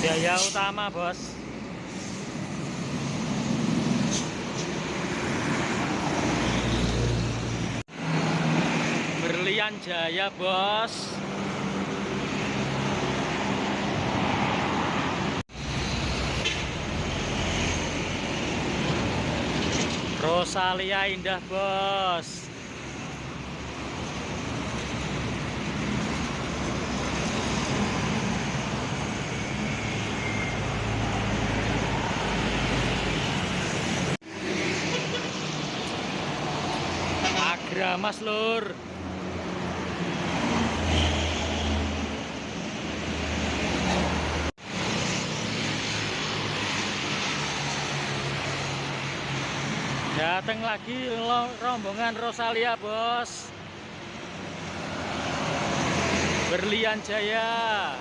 Jaya Utama, bos. Berlian Jaya, bos. Rosalia Indah, bos. Agramas, lur. Datang lagi rombongan Rosalia, bos. Berlian Jaya.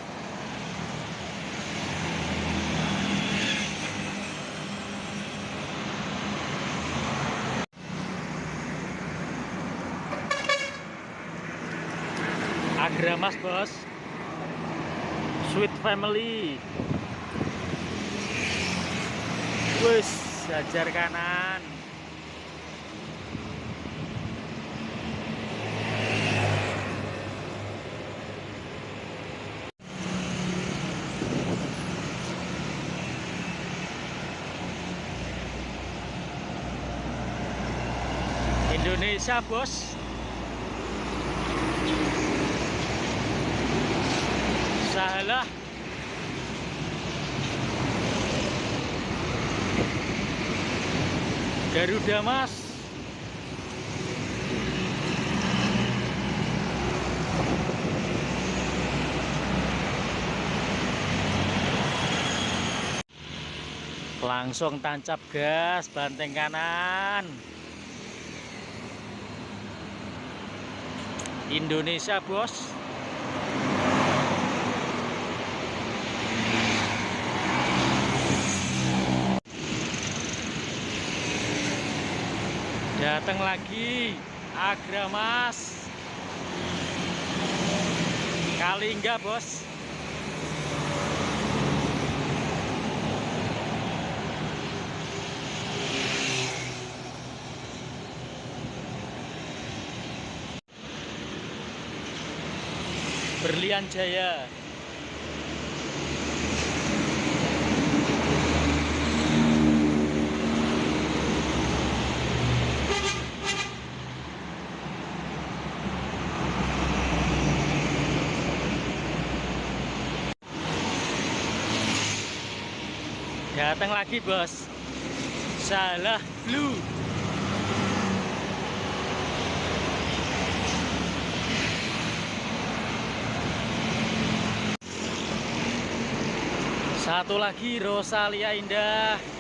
Agramas, bos. Sweet Family. Wis, jajar kanan. Indonesia, bos. Salah. Garuda, mas. Langsung tancap gas, banteng kanan. Indonesia, bos. Datang lagi Agramas. Kalingga, bos. Berlian Jaya. Datang lagi, bos. Salah Blue. Satu lagi Rosalia Indah.